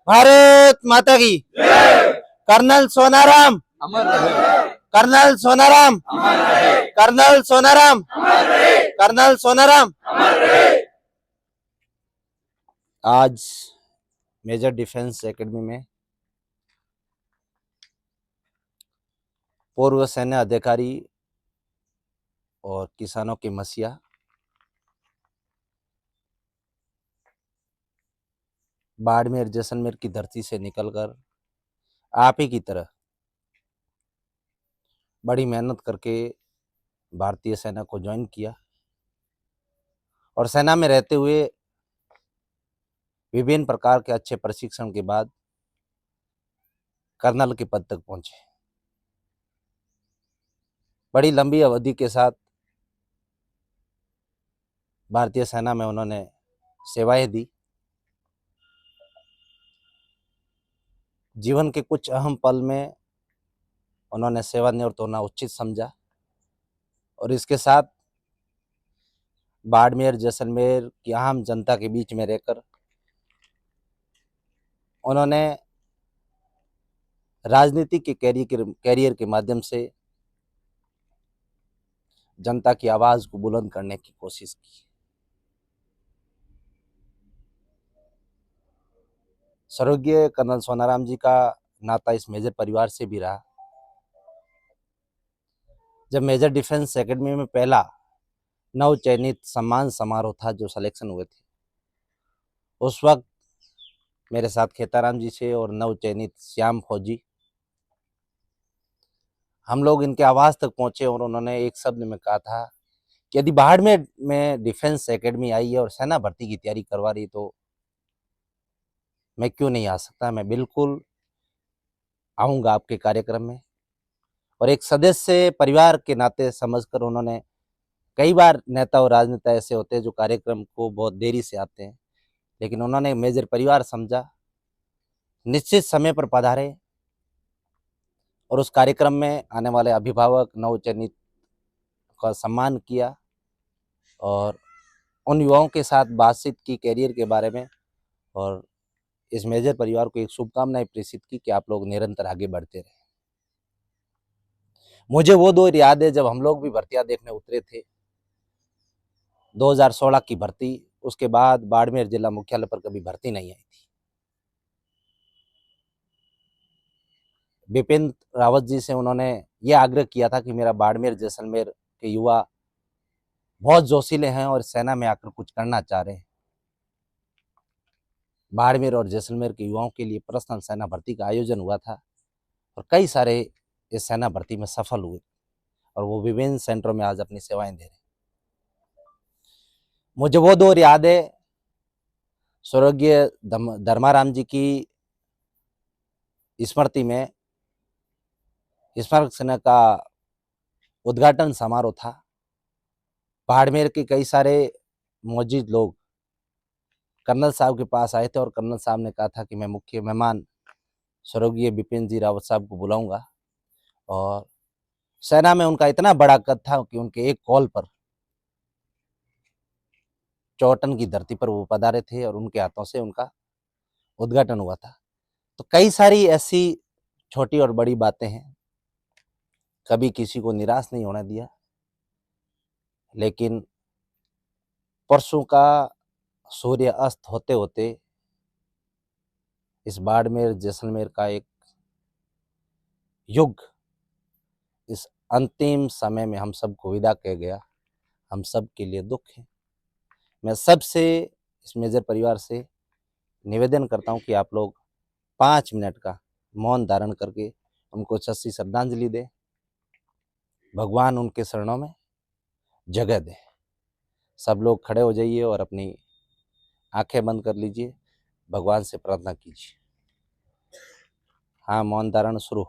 भारत माता की। कर्नल सोनाराम अमर रहे। कर्नल सोनाराम अमर रहे। Colonel Sonaram colonel Sonaram. आज मेजर डिफेंस एकेडमी में पूर्व सैन्य अधिकारी और किसानों की मसीहा बाड़मेर जैसलमेर की धरती से निकलकर आप ही की तरह बड़ी मेहनत करके भारतीय सेना को ज्वाइन किया और सेना में रहते हुए विभिन्न प्रकार के अच्छे प्रशिक्षण के बाद कर्नल के पद तक पहुंचे। बड़ी लंबी अवधि के साथ भारतीय सेना में उन्होंने सेवाएं दी। जीवन के कुछ अहम पल में उन्होंने सेवानिवृत्त होना उचित समझा और इसके साथ बाड़मेर जैसलमेर की आम जनता के बीच में रहकर उन्होंने राजनीति के कैरियर के माध्यम से जनता की आवाज को बुलंद करने की कोशिश की। स्वर्गीय कर्नल सोनाराम जी का नाता इस मेजर परिवार से भी रहा। जब मेजर डिफेंस एकेडमी में पहला नव चयनित सम्मान समारोह था जो सिलेक्शन हुए थे, उस वक्त मेरे साथ खेताराम जी से और नव चयनित श्याम फौजी हम लोग इनके आवास तक पहुंचे और उन्होंने एक शब्द में कहा था कि यदि बाड़मेर में डिफेंस एकेडमी आई है और सेना भर्ती की तैयारी करवा रही तो मैं क्यों नहीं आ सकता। मैं बिल्कुल आऊँगा आपके कार्यक्रम में। और एक सदस्य परिवार के नाते समझकर उन्होंने, कई बार नेता और राजनेता ऐसे होते हैं जो कार्यक्रम को बहुत देरी से आते हैं, लेकिन उन्होंने मेजर परिवार समझा, निश्चित समय पर पधारे और उस कार्यक्रम में आने वाले अभिभावक नवचयनित का सम्मान किया और उन युवाओं के साथ बातचीत की कैरियर के बारे में और इस मेजर परिवार को एक शुभकामनाएं प्रेषित की कि आप लोग निरंतर आगे बढ़ते रहे। मुझे वो दौर याद है जब हम लोग भी भर्तियां देखने उतरे थे। 2016 की भर्ती, उसके बाद बाड़मेर जिला मुख्यालय पर कभी भर्ती नहीं आई थी। बिपिन रावत जी से उन्होंने ये आग्रह किया था कि मेरा बाड़मेर जैसलमेर के युवा बहुत जोशीले हैं और सेना में आकर कुछ करना चाह रहे हैं। बाड़मेर और जैसलमेर के युवाओं के लिए पर्सनल सेना भर्ती का आयोजन हुआ था और कई सारे इस सेना भर्ती में सफल हुए और वो विभिन्न सेंटरों में आज अपनी सेवाएं दे रहे हैं। मुझे वो दौर याद है, स्वर्गीय धर्माराम जी की स्मृति में स्मारक सेना का उद्घाटन समारोह था। बाड़मेर के कई सारे मौजूद लोग कर्नल साहब के पास आए थे और कर्नल साहब ने कहा था कि मैं मुख्य मेहमान स्वर्गीय बिपिन जी रावत साहब को बुलाऊंगा। और सेना में उनका इतना बड़ा कद था कि उनके एक कॉल पर चौटन की धरती पर वो पधारे थे और उनके हाथों से उनका उद्घाटन हुआ था। तो कई सारी ऐसी छोटी और बड़ी बातें हैं, कभी किसी को निराश नहीं होने दिया। लेकिन परसों का सूर्य अस्त होते होते इस बाड़मेर जैसलमेर का एक युग इस अंतिम समय में हम सबको विदा कह गया। हम सब के लिए दुख है। मैं सबसे, इस मेजर परिवार से निवेदन करता हूं कि आप लोग 5 मिनट का मौन धारण करके उनको सच्ची श्रद्धांजलि दें। भगवान उनके शरणों में जगह दे। सब लोग खड़े हो जाइए और अपनी आंखें बंद कर लीजिए, भगवान से प्रार्थना कीजिए। हाँ, मौन धारण शुरू।